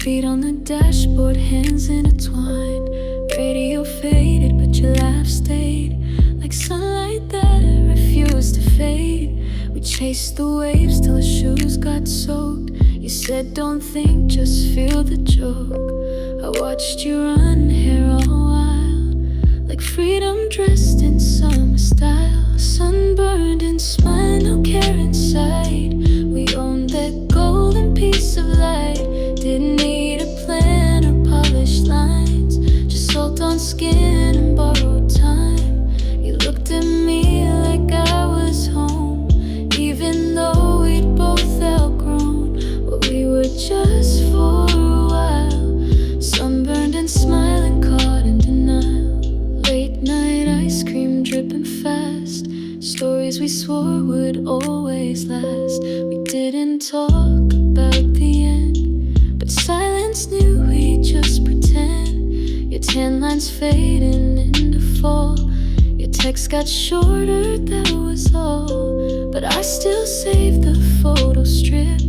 Feet on the dashboard, hands intertwined. Radio faded, but your laugh stayed. Like sunlight that refused to fade. We chased the waves till our shoes got soaked. You said don't think, just feel the joke. I watched you run, hair all wild, like freedom dressed in summer style. Sunburned and smiling, no care inside. We owned that golden piece of light. Didn't need a plan or polished lines, just salt on skin and borrowed time. You looked at me like I was home, even though we'd both outgrown what we were just for a while. Sunburned and smiling, caught in denial. Late night ice cream dripping fast. Stories we swore would always last. We didn't talk about the end, but silence knew we just pretend. Your tan lines fading into fall. Your text got shorter, that was all. But I still saved the photo strip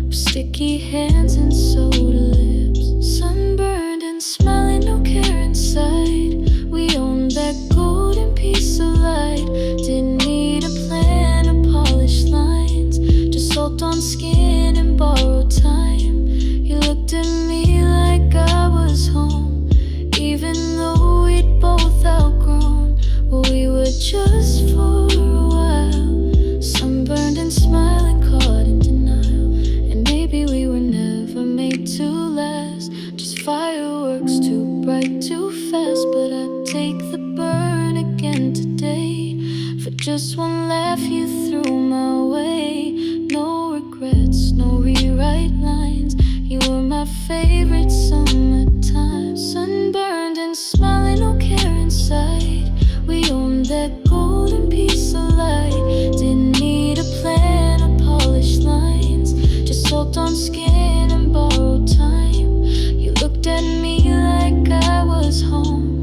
of sticky hands and soda lips. Sunburned and smiling, no care inside. We owned that golden piece of light. Didn't need a plan or polished lines, just salt on skin and borrowed time. You looked at me like I was home, even though we'd both outgrown what we were just for a while. Sunburned and smiling, caught in denial. And maybe we were never made to last, just fireworks too bright, too fast. But I'd take the burn again today for just one laugh you threw my way. No regrets, no rewrite lines. You were my favorite summertime. Sunburned and smiling, no care inside. We owned that golden piece of light. Didn't need a plan or polished lines, just salt on skin and borrowed time. You looked at me like I was home,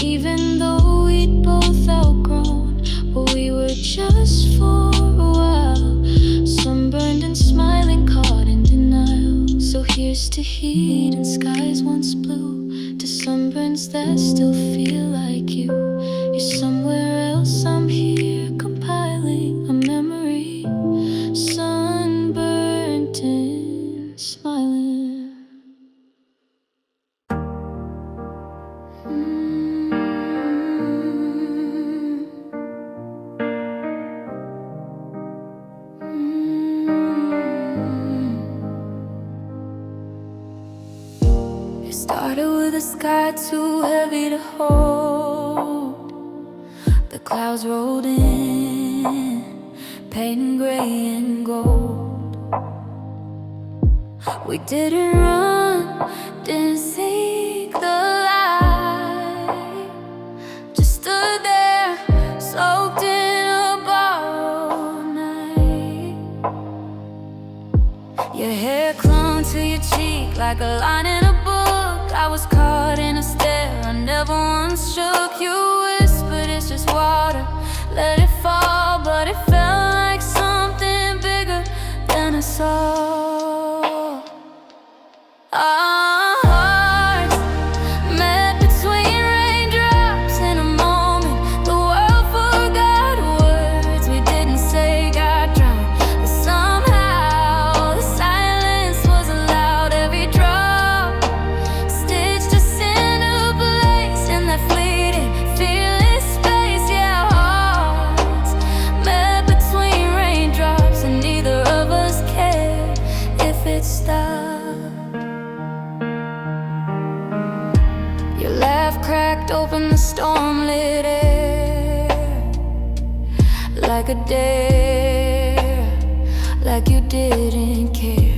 even though we'd both outgrown what we were just for a while. Sunburned and smiling, caught in denial. So here's to heat and skies once blue, to sunburns that still feel like you. You're somewhere else, I'm here compiling a memory. Sunburned and smiling. It started with a sky too heavy to hold. The clouds rolled in, painting gray and gold. We didn't run, didn't seek the light, just stood there, soaked in a borrowed night. Your hair clung to your cheek like a line in a book. I was caught in a stare, I never once shook. You whispered it's just water, let it fall. But it felt like something bigger than I saw. Our hearts met between raindrops in a moment. The world forgot words we didn't say, got drowned. But somehow the silence was loud. Every drop stitched us into place in that fleeting, fearless space. Yeah, hearts met between raindrops, and neither of us cared if it stopped. Your laugh cracked open the storm-lit air, like a dare, like you didn't care.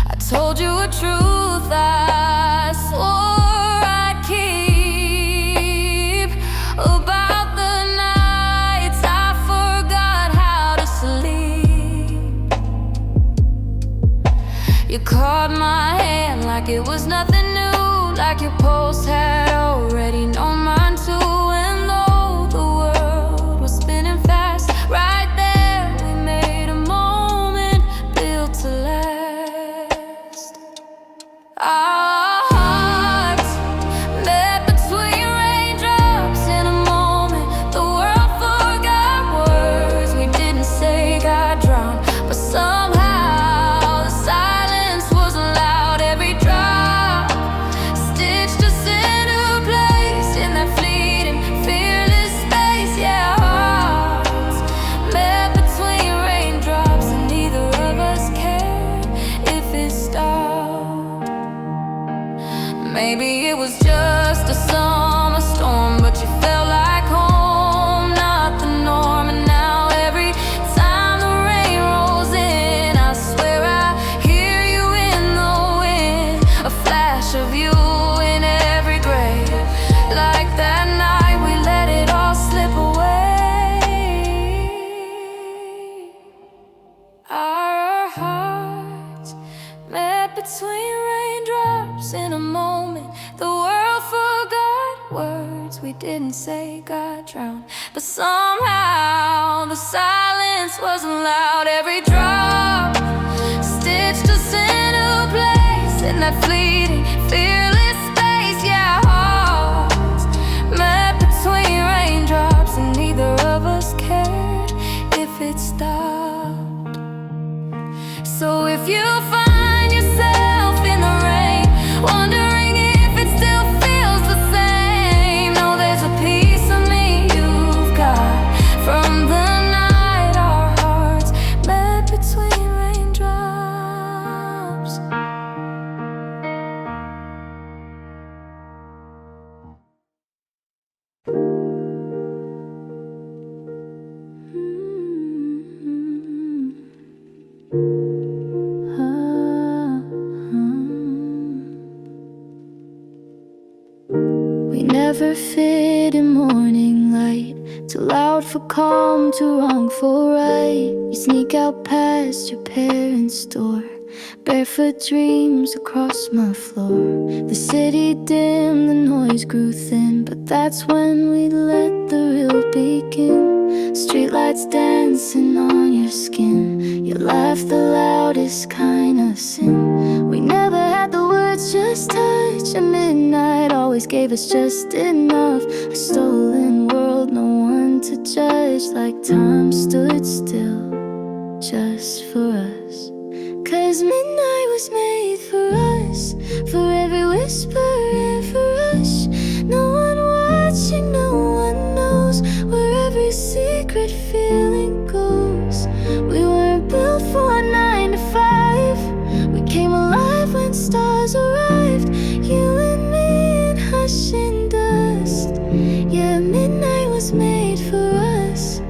I told you a truth I swore I'd keep, about the nights I forgot how to sleep. You caught my hand like it was nothing new, like your pulse had already known mine too. And though the world was spinning fast, right there we made a moment built to last. Maybe it was just a summer storm, but you felt like home, not the norm. And now every time the rain rolls in, I swear I hear you in the wind, a flash of you in every grave. Like that night we let it all slip away. Our hearts met between raindrops in a moment. The world forgot words we didn't say, got drowned. But somehow the silence wasn't loud. Every drop stitched us into place in that fleeting, fearless space. Yeah, hearts met between raindrops, and neither of us cared if it stopped. So if you find yourself in the rain, wondering if it still feels the same, know there's a piece of me you've got from the night our hearts met between raindrops. We never fit in morning light, too loud for calm, too wrong for right. You sneak out past your parents' door, barefoot dreams across my floor. The city dimmed, the noise grew thin, but that's when we let the real begin. Streetlights dancing on your skin, you laugh the loudest kind of sin. We never had the words, just touch. At midnight always gave us just enough. A stolen world, no one to judge. Like time stood still just for us. 'Cause midnight was made for us, for every whisper, every rush. No one watching, no one knows where every secret feeling goes. We weren't built for a 9 to 5. We came alive when stars arrived, you and me in hush and dust. Yeah, midnight was made for us.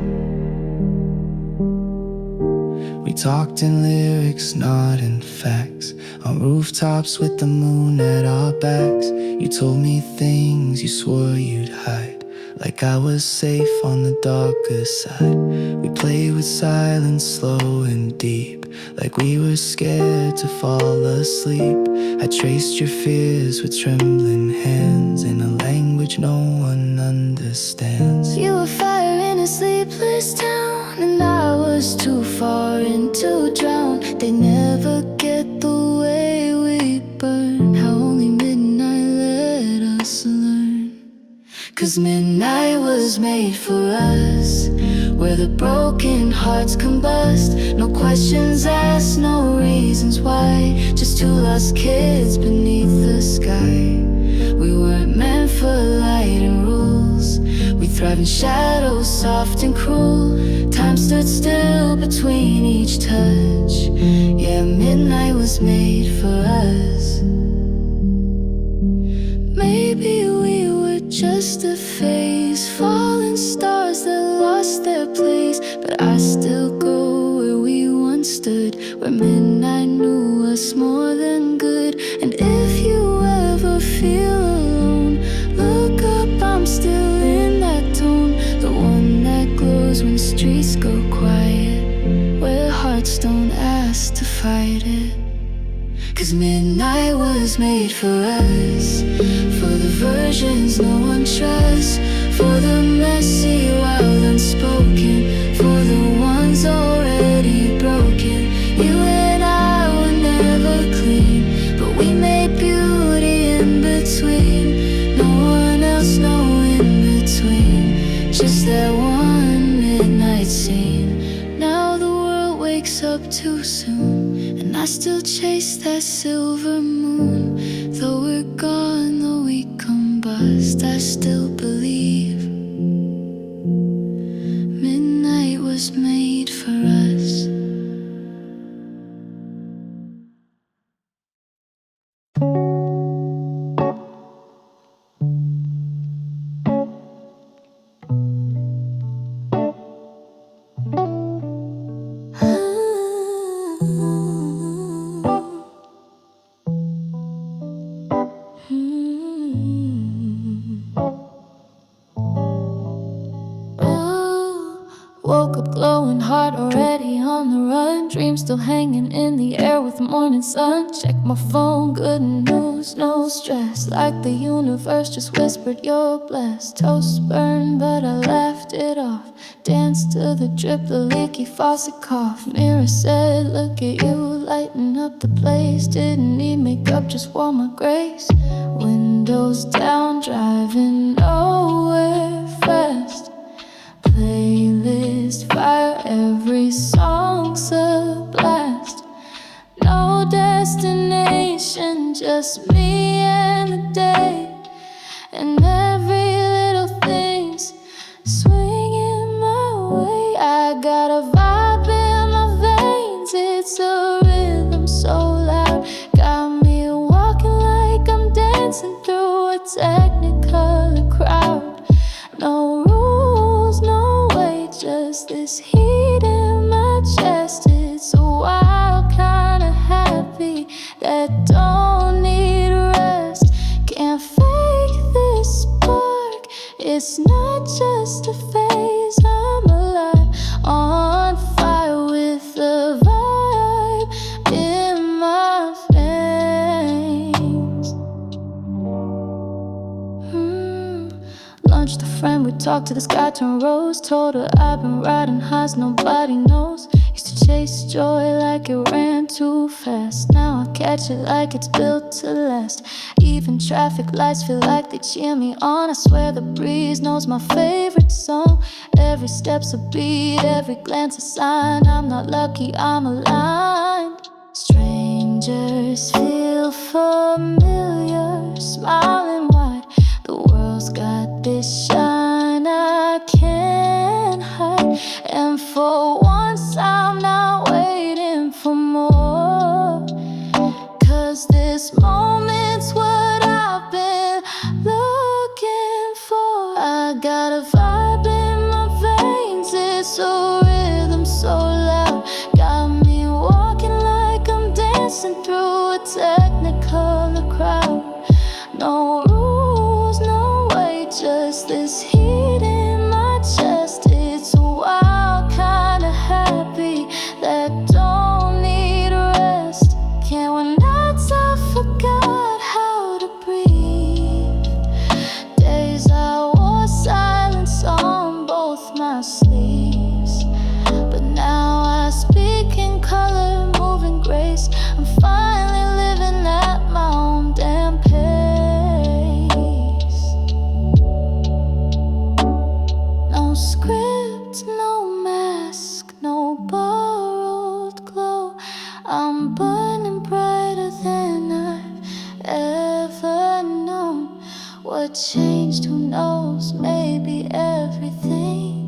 We talked in lyrics, not in facts, on rooftops with the moon at our backs. You told me things you swore you'd hide, like I was safe on the darker side. We played with silence, slow and deep, like we were scared to fall asleep. I traced your fears with trembling hands, in a language no one understands. You were fire in a sleepless town, and I was too far in to drown. They never get the way we burn, how only midnight let us learn. 'Cause midnight was made for us, where the broken hearts combust. No questions asked, no reasons why, just two lost kids beneath the sky. We weren't meant for light and rules, we thrive in shadows, soft and cruel. Time stood still between each touch. Yeah, midnight was made for us. Maybe we were just a phase, falling stars that lost their place. But I still go where we once stood, where midnight knew us more than good. And if you ever feel alone, look up, I'm still in that tone, the one that glows when streets go quiet, where hearts don't ask to fight it. 'Cause midnight was made for us, for the versions no one trusts, for the messy, wild, unspoken, for the ones already broken. You and I were never clean, but we made beauty in between. No one else, no in between, just that one midnight scene. Now the world wakes up too soon, and I still chase that silver moon. Though we're gone, though we combust, I still believe midnight was made for us. still hanging in the air with the morning sun. Check my phone, good news, no stress. Like the universe just whispered you're blessed. Toast burned, but I laughed it off. Danced to the drip, the leaky faucet cough. Mirror said, look at you, lighting up the place. Didn't need makeup, just wore my grace. Windows down, driving nowhere fast. Playlist fire, every song's a blast. No destination, just me and the day. And every little thing's swinging my way. I got a vibe in my veins, it's a rhythm so loud. Got me walking like I'm dancing through a technicolor crowd. No rules, no way, just this heat in my chest. It's a wild kind of happy that don't need rest. Can't fake this spark, it's not just a phase. I'm alive, on fire with the vibe in my veins. Lunch the friend, we talked to the sky turned rose. Told her I've been riding highs nobody knows. Used to chase joy like it ran too fast. Now I catch it like it's built to last. Even traffic lights feel like they cheer me on. I swear the breeze knows my favorite song. Every step's a beat, every glance a sign. I'm not lucky, I'm aligned. Strangers feel familiar, smiling wide. The world's got this shine I can't hide. And for once I'm not waiting for more, 'cause this moment's what I've been looking for. I got a vibe in my veins, it's a rhythm so loud. Got me walking like I'm dancing through a technicolor crowd. No rules, no way, just this heat in my chest. It's a wild kind of happy that don't need rest. Can't when nights I forgot how to breathe. Days I wore silence on both my sleeves, but now I speak in color, moving grace. I'm finally living at my own damn pace. No script, no mask, no borrowed glow. I'm burning brighter than I've ever known. What changed, who knows, maybe everything.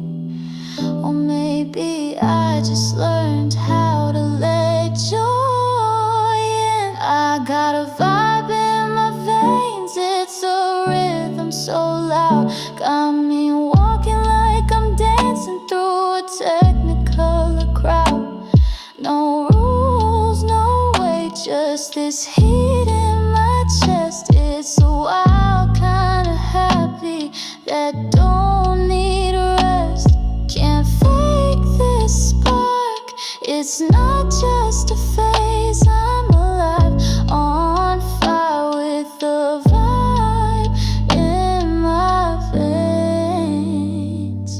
Or maybe I just learned how to let joy in. I got a vibe in my veins, it's a rhythm so loud. Got me walking like I'm dancing through a technicolor crowd. No rules, no way, just this heat in my chest. It's a wild kind of happy that don't need rest. Can't fake this spark, it's not just a phase. I'm alive, on fire with the vibe in my veins.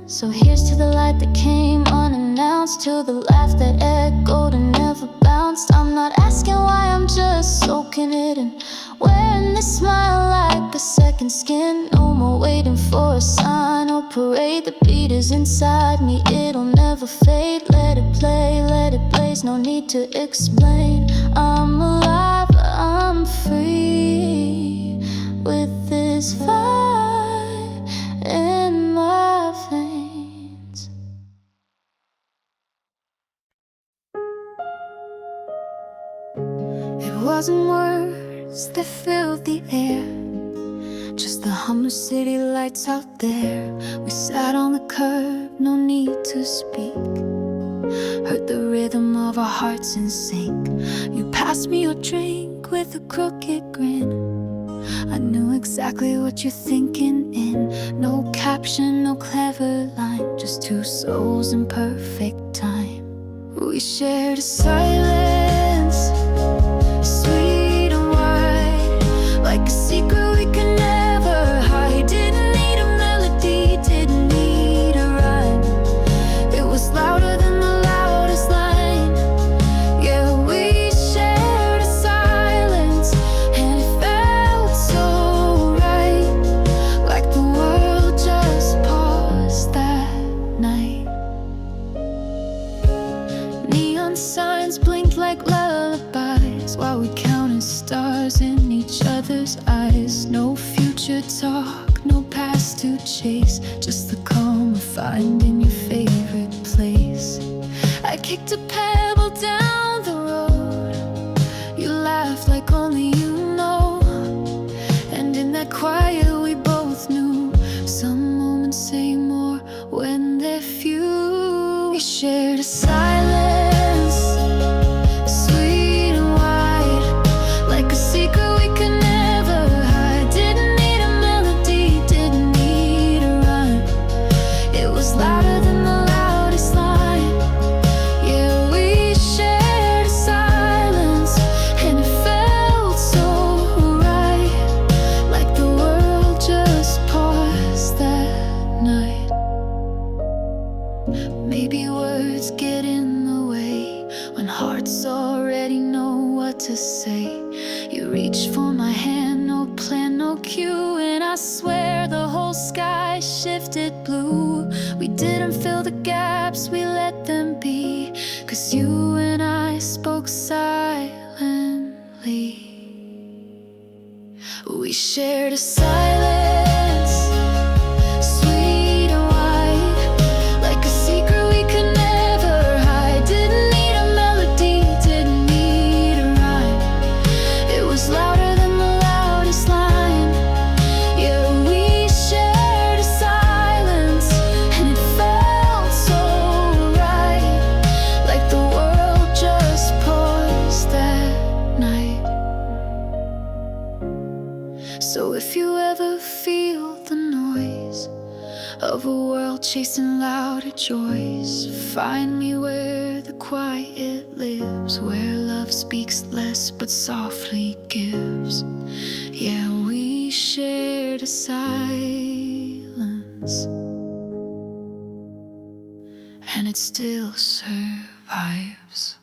So here's to the light that came unannounced, to the laugh that echoed and never bounced. I'm not asking why, I'm just soaking it in, wearing this smile like a second skin. No more waiting for a sign or parade. The beat is inside me, it'll never fade. Let it play, let it blaze, no need to explain. I'm alive, I'm free, with this vibe in my veins. It wasn't words that filled the air, just the hum of city lights out there. We sat on the curb, no need to speak. Heard the rhythm of our hearts in sync. You passed me your drink with a crooked grin. I knew exactly what you're thinking in. No caption, no clever line, just two souls in perfect time. We shared a silence, sweet and wide, like a secret we could never hide. Didn't need a melody, didn't need a rhyme. It was louder than the loudest line. Yeah, we shared a silence, and it felt so right, like the world just paused that night. Neon signs blinked like lullabies while we counted stars in each other's eyes. No future talk, no past to chase, just the calm of finding your favorite place. I kicked a pebble down the road, you laughed like only you know, and in that quiet we both knew some moments say more when they're few. We shared a silence, sweet and wide, like a secret we could never hide. Didn't need a melody, didn't need a rhyme. It was louder than the loudest line. Yeah, we shared a silence, and it felt so right, like the world just paused that night. Maybe words get in the way when hearts already know what to say. You reached for my hand, no plan, no cue, and I swear the whole sky shifted blue. We didn't fill the gaps, we let them be, 'cause you and I spoke silently. We shared a silence, sweet and wide, like a secret we could never hide. Didn't need a melody, didn't need a rhyme. It was louder than the loudest line. Yeah, we shared a silence, and it felt so right, like the world just paused that night. So if you ever feel the noise of a world chasing louder joys, find me where the quiet lives, where love speaks less but softly gives. Yeah, we shared a silence, and it still survives.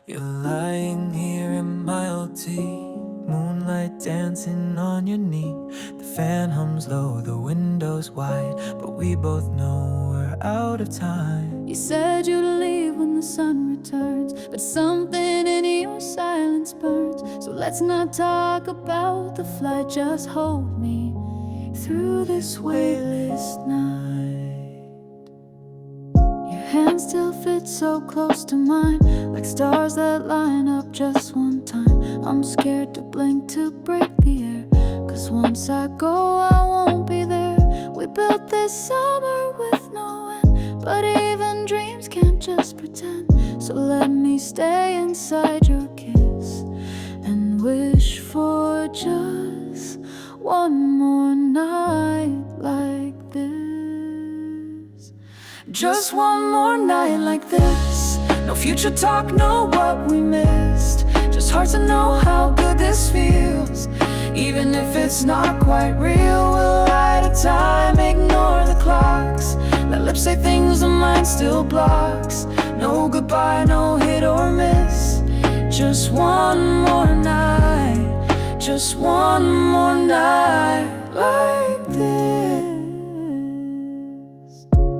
You're lying here in my old tea, moonlight dancing on your knee. The fan hums low, the window's wide, but we both know we're out of time. You said you'd leave when the sun returns, but something in your silence burns. So let's not talk about the flight, just hold me through this weightless night. Your hand still fits so close to mine, like stars that line up just one time. I'm scared to blink to break the air, 'cause once I go I won't be there. We built this summer with no end, but even dreams can't just pretend. So let me stay inside your kiss and wish for just one more night like this. Just one more night like this. No future talk, know what we missed. Just hard to know how good this feels. Even if it's not quite real, we'll light a time, ignore the clocks. Let lips say things the mind still blocks. No goodbye, no hit or miss. Just one more night, just one more night like this.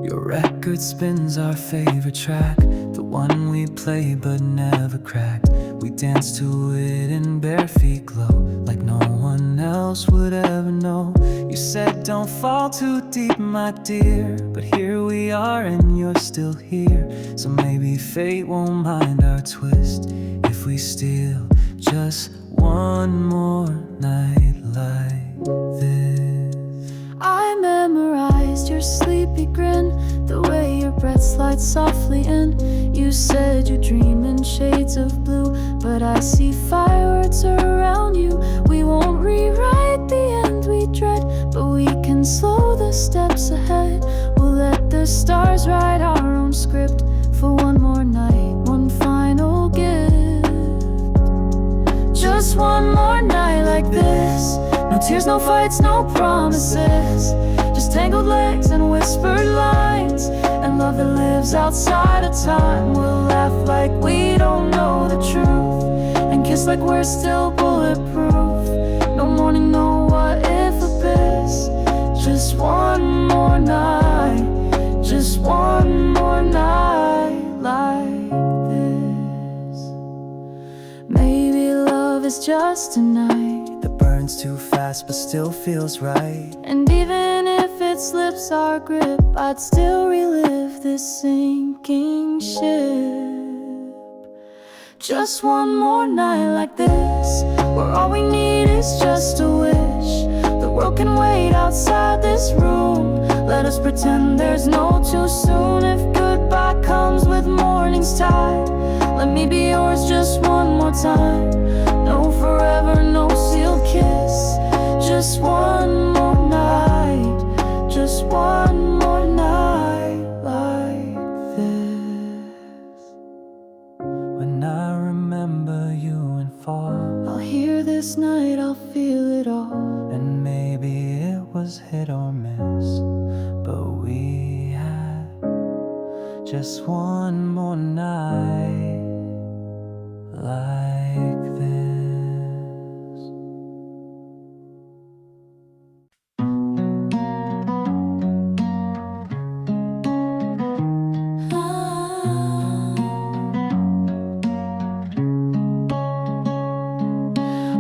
Your record spins our favorite track, the one we play but never cracked. We dance to it in bare feet glow, like no one else would ever know. You said don't fall too deep, my dear, but here we are and you're still here. So maybe fate won't mind our twist if we steal just one more night like this. I memorized your sleepy grin, the lights softly and you said you dream in shades of blue, but I see fireworks around you. We won't rewrite the end we dread, but we can slow the steps ahead. We'll let the stars write our own script for one more night, one final gift. Just one more night like this. No tears, no fights, no promises, just tangled legs and whispered lines, and love that lives outside of time. We'll laugh like we don't know the truth, and kiss like we're still bulletproof. No morning, no what if abyss. Just one more night, just one more night like this. Maybe love is just a night that burns too fast but still feels right. And even if it slips our grip, I'd still relive this sinking ship. Just one more night like this, where all we need is just a wish. The world can wait outside this room. Let us pretend there's no too soon. If goodbye comes with morning's tide, let me be yours just one more time. No forever, no sealed kiss. Just one more night, just one more night like this. When I remember you in fall, I'll hear this night, I'll feel it all. and maybe it was hit or miss, but we had just one more night like this.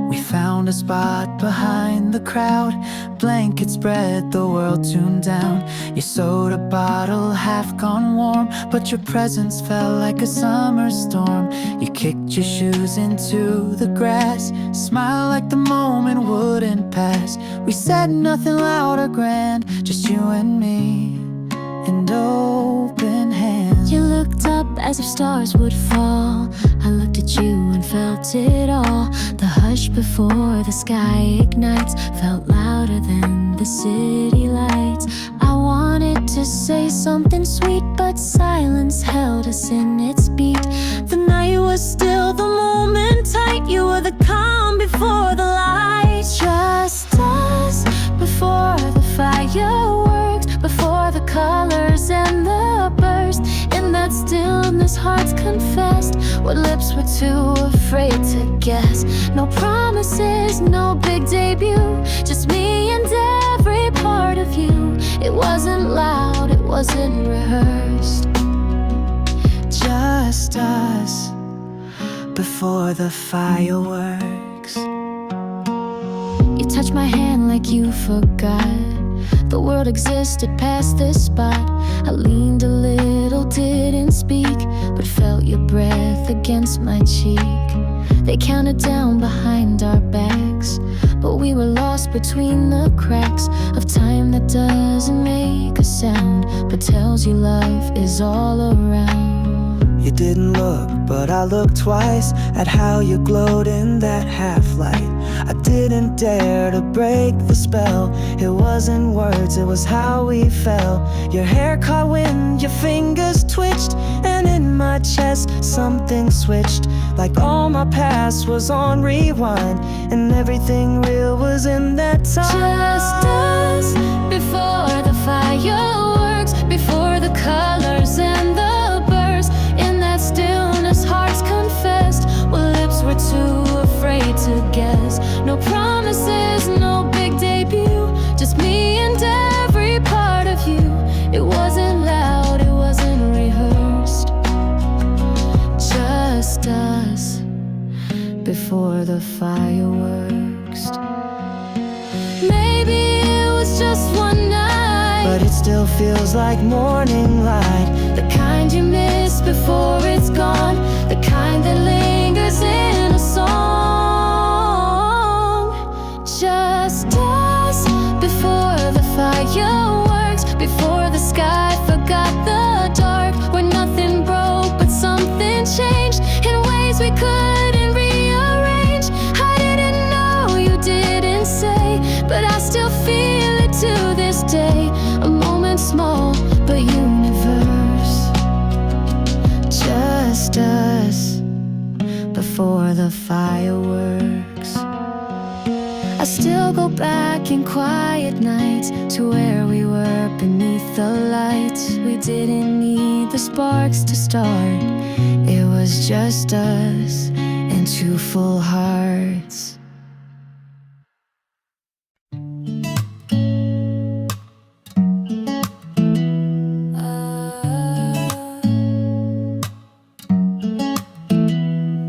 We found a spot behind the crowd, blankets spread, the world tuned down. Your soda bottle half gone warm, but your presence felt like a summer storm. You kicked your shoes into the grass, smiled like the moment wouldn't pass. We said nothing loud or grand, just you and me, and open hands. You looked up as if stars would fall. I looked at you and felt it all. The hush before the sky ignites felt louder than the city lights. I wanted to say something sweet, but silence held us in its beat. The night was still, the moment tight. You were the calm before the lights. Just us before the fireworks, before the colors and the burst. In that stillness, hearts confessed what lips were too afraid to guess. No promises, no big debut, just me and every part of you. It wasn't loud, it wasn't rehearsed. Just us before the fireworks. You touched my hand like you forgot the world existed past this spot. I leaned a little, didn't speak, but felt your breath against my cheek. They counted down behind our backs, but we were lost between the cracks of time that doesn't make a sound, but tells you love is all around. You didn't look, but I looked twice at how you glowed in that half-light. I didn't dare to break the spell. It wasn't words, it was how we fell. Your hair caught wind, your fingers twitched, and in my chest something switched. Like all my past was on rewind, and everything real was in that time. Just us before the fireworks, before the colors and the burst. In that stillness, hearts confessed what lips were too afraid to guess. No promises, no big debut, just me and every part of you. It wasn't loud, it wasn't rehearsed. Just us before the fireworks. Maybe it was just one night, but it still feels like morning light. the kind you miss before it's gone, the kind that lingers in a song. Just us before the fireworks, before the sky forgot the dark. We're day, a moment small but universe. Just us before the fireworks. I still go back in quiet nights to where we were beneath the lights. We didn't need the sparks to start. It was just us and two full hearts.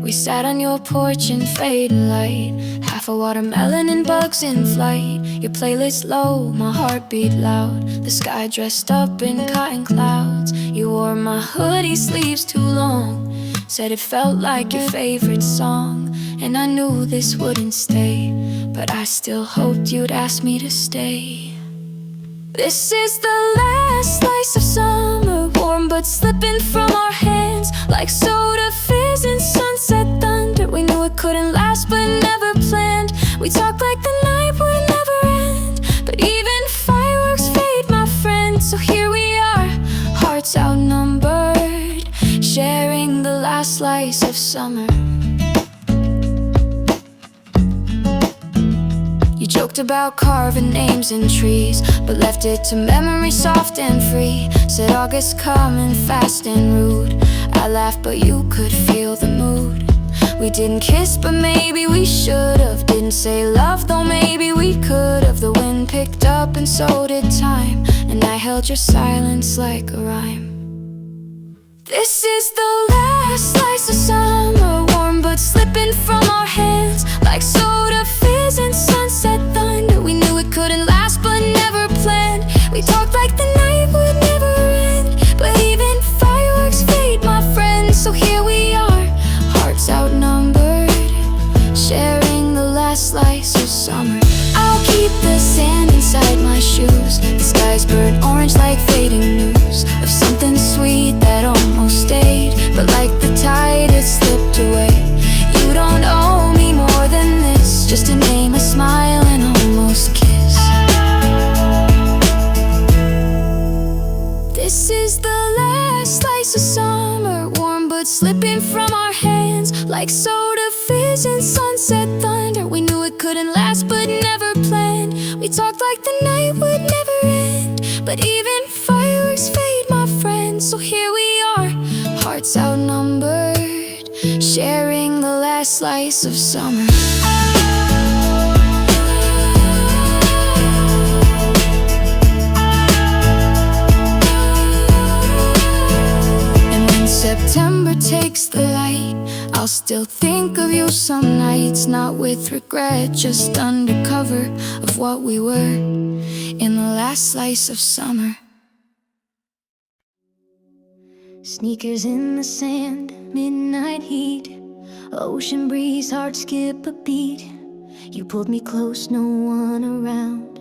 We sat on your porch in fading light, half a watermelon and bugs in flight. Your playlist low, my heartbeat loud, the sky dressed up in cotton clouds. You wore my hoodie sleeves too long, said it felt like your favorite song. And I knew this wouldn't stay, but I still hoped you'd ask me to stay. This is the last slice of summer, warm but slipping from our hands, like soda fizz and sunset thunder. We knew it couldn't last but never planned. We talked like the night would never end, but even fireworks fade, my friend. So here we are, hearts outnumbered, sharing the last slice of summer. Joked about carving names in trees, but left it to memory soft and free. Said August coming fast and rude. I laughed but you could feel the mood. We didn't kiss but maybe we should've. Didn't say love though maybe we could've. The wind picked up and so did time, and I held your silence like a rhyme. This is the last slice of summer, warm but slipping from our hands, like soda fizz and sunset thunder. We knew it couldn't last but never planned. We talked like the night would never end, but even fireworks fade, my friend. So here we are, hearts outnumbered, sharing the last slice of summer. I'll keep the sand inside my shoes. The sky's burnt orange like fading news of something sweet that almost stayed, but like the tide it slipped away. You don't owe me more than this, just a name, a smile, and almost kiss. This is the last slice of summer, warm but slipping from our hands, like soda fizz and sunset thunder. We knew it couldn't last but never planned. We talked like the night would never end, but even fireworks fade, my friend. So here we are, hearts outnumbered, sharing the last slice of summer. And when September takes the light, I'll still think of you some nights, not with regret, just under cover of what we were in the last slice of summer. Sneakers in the sand, midnight heat, ocean breeze, heart skip a beat. You pulled me close, no one around,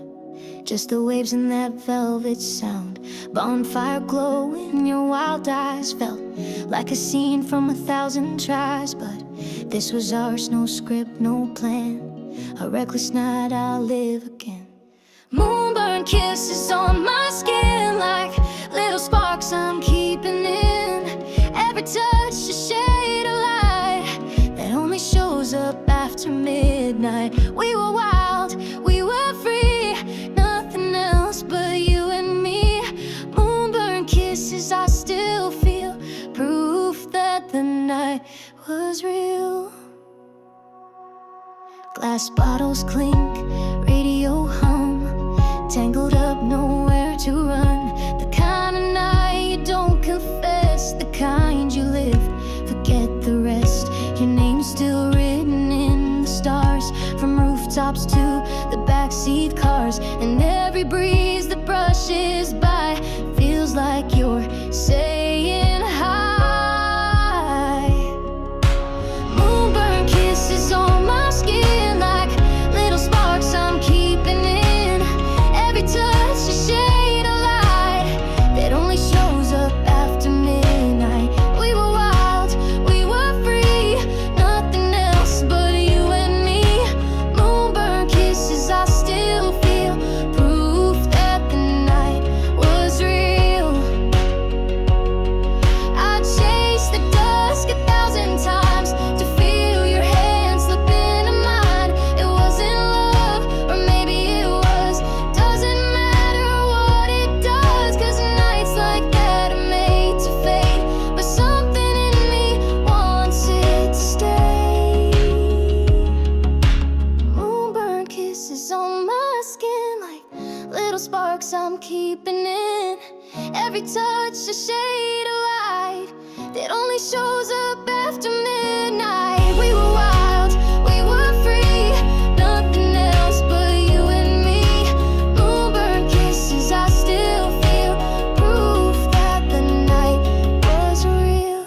just the waves and that velvet sound. Bonfire glow in your wild eyes, felt like a scene from 1,000 tries. But this was ours, no script, no plan, a reckless night, I'll live again. Moonburned kisses on my skin, like little sparks I'm keeping in. Every touch a shade of light that only shows up after midnight. We were wild, we were free, nothing else but you and me. Moonburned kisses, I still feel proof that the night was real. Glass bottles clink, radio hum, tangled up, nowhere to run. The kind of night you don't confess, the kind you live, forget the rest. Your name's still written in the stars, from rooftops to the backseat cars. And every breeze that brushes by feels like you're saying hi. Moonburned kisses on my skin, like little sparks I'm keeping in. Every touch a shade of light that only shows up after midnight. We were wild, we were free, nothing else but you and me. Moonburned kisses, I still feel proof that the sparks I'm keeping in. Every touch a shade of light that only shows up after midnight. We were wild, we were free, nothing else but you and me. Moonburned kisses, I still feel proof that the night was real.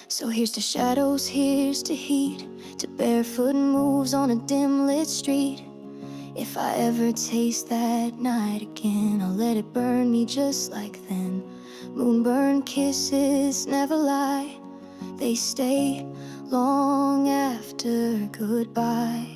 So here's to shadows, here's to heat, to barefoot moves on a dim lit street. If I ever taste that night again, I'll let it burn me just like then. Moonburned kisses never lie, they stay long after goodbye.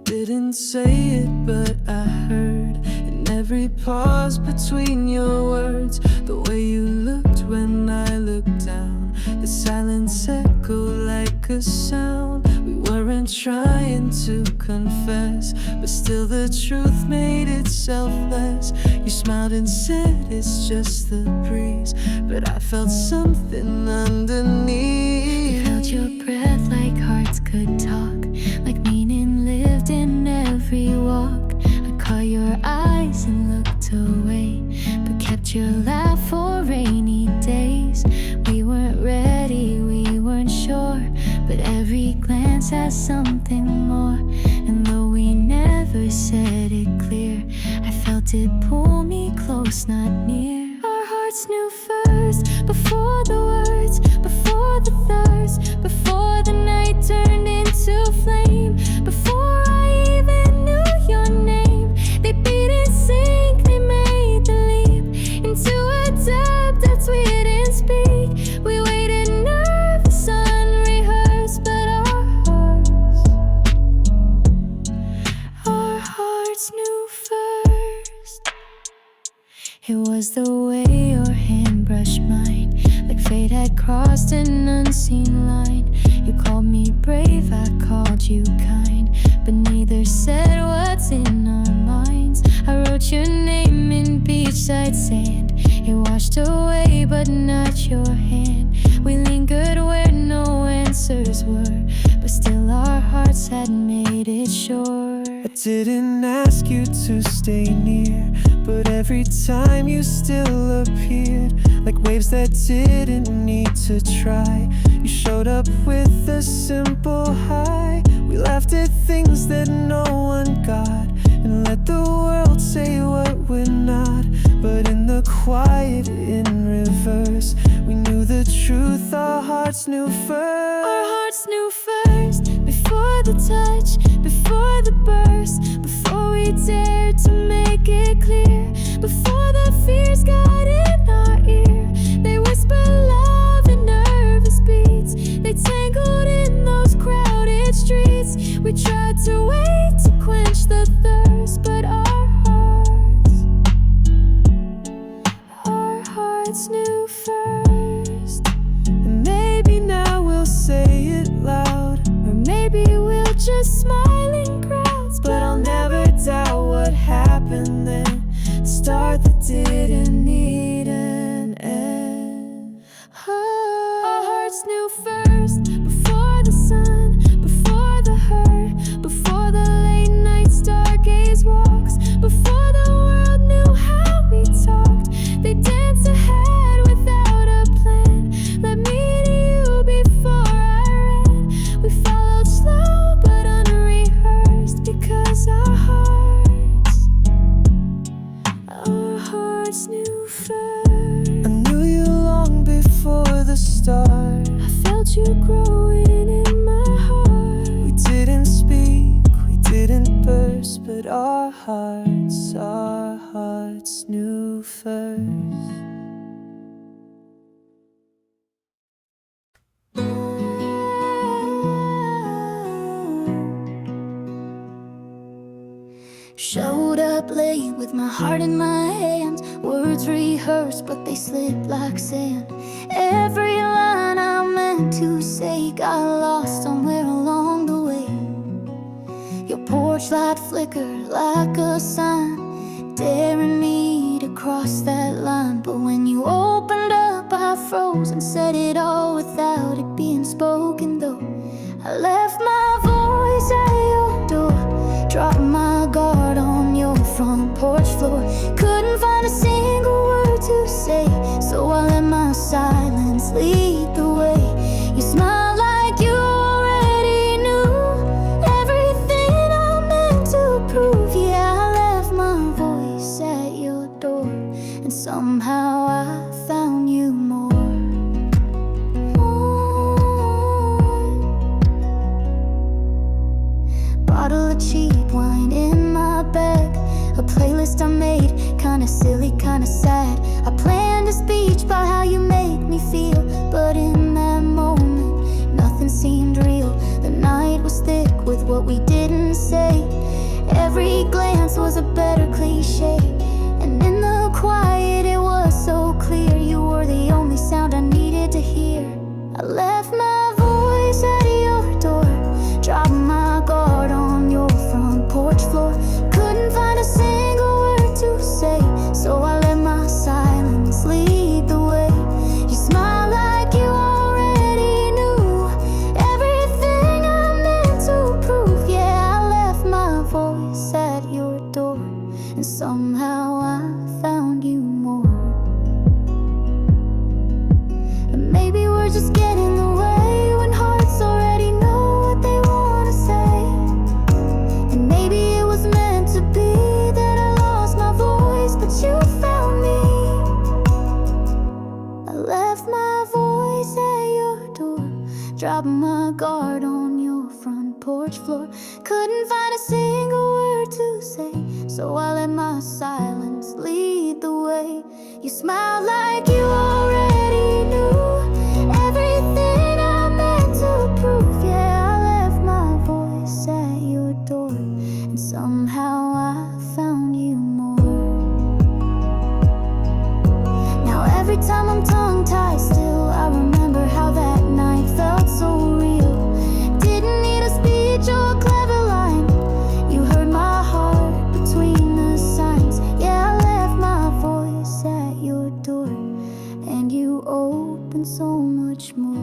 Didn't say it, but I heard in every pause between your words. The way you looked when I looked down, the silence echoed like a sound. We weren't trying to confess, but still the truth made itself less. You smiled and said it's just the breeze, but I felt something underneath. I felt your breath like hearts could talk, like meaning lived in every walk. I caught your eyes and looked away, but kept your laugh for rainy days. We weren't ready, we weren't sure, but every glance has something more. And though we never said it clear, I felt it pull me close, not near. Our hearts knew first, before the words, before the thirst, before the night turned into flame, before I even knew your name. They beat in sync, they made the leap into a depth that we didn't speak. We waited nervous, unrehearsed, but our hearts knew first. It was the way your hand brushed mine, like fate had crossed an unseen line. You called me brave, I called you kind, but neither said what's in our minds. I wrote your name in beachside sand, it washed away but not your hand. We lingered where no answers were, but still our hearts had made it sure. I didn't ask you to stay near, but every time you still appeared, like waves that didn't need to try. You showed up with a simple hi. We laughed at things that no one got, and let the world say what we're not. But in the quiet, in reverse, we knew the truth, our hearts knew first. Our hearts knew first, before the touch, before the burst, before we dared to make it clear, before the fears got in our ear. They whispered love in nervous beats, they tangled in those crowded streets. We tried to wait to quench the thirst, but our hearts knew first. And maybe now we'll say it loud, or maybe we'll just smile in crowds. but I'll never doubt what happened then. The start that didn't need an end. Our hearts knew first, before the sun, before the hurt, before the late night stargaze walks, before the world knew how we talked. They danced ahead without a plan, let me to you before I ran. We followed slow but unrehearsed, because our hearts knew first. I knew you long before the start. I felt you growing in my heart. We didn't speak, we didn't burst, but our hearts knew first. Showed up late with my heart in my hands, words rehearsed but they slipped like sand. Every line I meant to say got lost somewhere along the Flashlight flickered like a sign, daring me to cross that line. But when you opened up, I froze and said it all without it being spoken. Though I left my voice at your door, dropped my guard on your front porch floor. Couldn't find a single word to say, so I let my silence lead the way. You smiled like you already knew everything I meant to prove. Yeah, I left my voice at your door, and somehow I found you more. Bottle of cheap wine in my bag, a playlist I made, kinda silly, kinda sad. I planned a speech about how you make me feel, but in that moment, nothing seemed real. The night was thick with what we didn't say. Every glance was a better cliche, and in the quiet it was so clear you were the only sound I needed to hear. I left my voice at your door, dropped my guard on your front porch floor. Couldn't find a single word to say, so I let my silence lead the way. You smiled like you already knew everything I meant to prove. Yeah, I left my voice at your door, and somehow I found you more. And maybe we're just getting in the way when hearts already know what they wanna say. And maybe it was meant to be that I lost my voice, but you found me. I left my voice at your door, dropped my guard on your front porch floor. Couldn't find a single word to say, so I let my silence lead the way. You smiled like you already knew everything I meant to prove. Yeah, I left my voice at your door, and somehow I found you more. Now every time I'm tongue-tied still, I remember how that night felt so real. Didn't need a speech or a clever line, you heard my heart between the signs. Yeah, I left my voice at your door, and you opened so much more.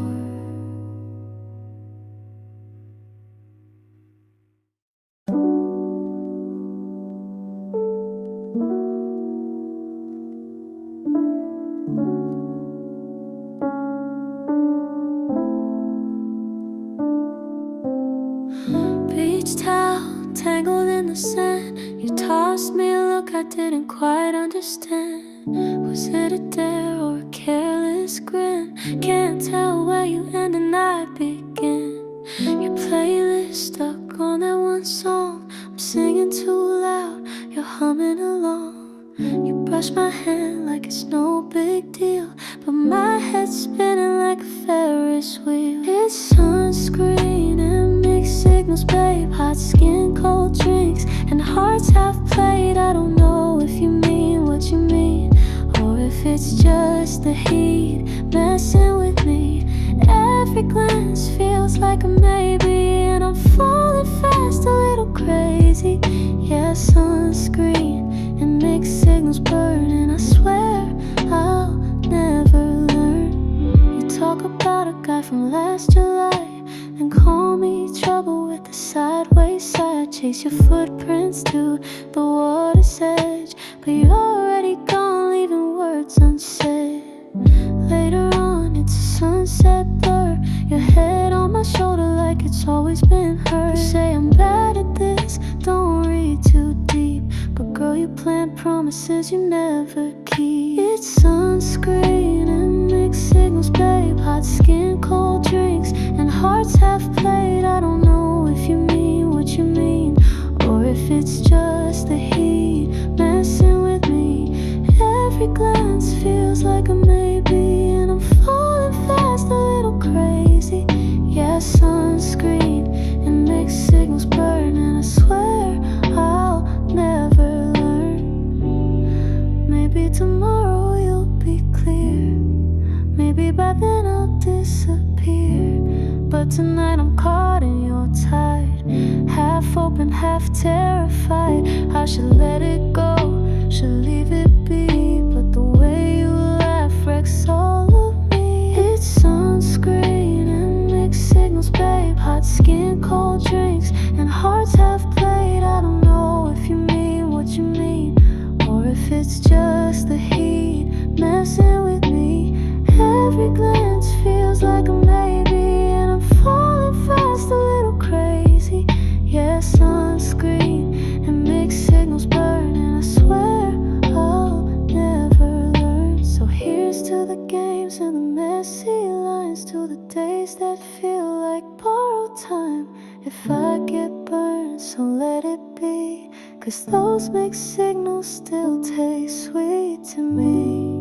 Beach towel tangled in the sand, you tossed me a look I didn't quite understand. Was it a dare or a careless grin? Can't tell where you end and I begin. Your playlist stuck on that one song, I'm singing too loud, you're humming along. You brush my hand like it's no big deal, but my head's spinning like a Ferris wheel. It's sunscreen and mixed signals, babe, hot skin, cold drinks, and hearts half played. I don't know if you mean what you mean, or if it's just the heat messing with me. Every glance feels like a maybe, and I'm falling fast, a little crazy. Yeah, sunscreen and mixed signals burning, I swear I'll never learn. You talk about a guy from last July and call me trouble with the sideways side. Chase your footprints to the water's edge, but you're already gone, leaving words unsaid. Later on, it's a sunset blur, your head on my shoulder like it's always been her. You say I'm bad at this, don't read too deep, but girl, you plant promises you never keep. It's sunscreen and mixed signals, babe, hot skin, cold drinks, and hearts half played. I don't know if you mean what you mean, or if it's just the heat messing with me. Every glance feels like a maybe, and I'm falling fast, a little crazy. Yeah, sunscreen and mixed signals burning, I swear I'll never learn. Maybe tomorrow you'll be clear, maybe by then I'll disappear, but But tonight I'm caught in your tide, half open, half terrified. I should let it go, should leave it be, but the way you laugh wrecks all of me. It's sunscreen and mixed signals, babe. Hot skin, cold drinks, and hearts have played. I don't know if you mean what you mean, or if it's just the heat messing with me. Every glance feels like a maybe, and I'm falling fast, a little crazy. Yeah, sunscreen and mixed signals burn, and I swear I'll never learn. So here's to the games and the messy lines, to the days that feel like borrowed time. If I get burned, so let it be, 'cause those mixed signals still taste sweet to me.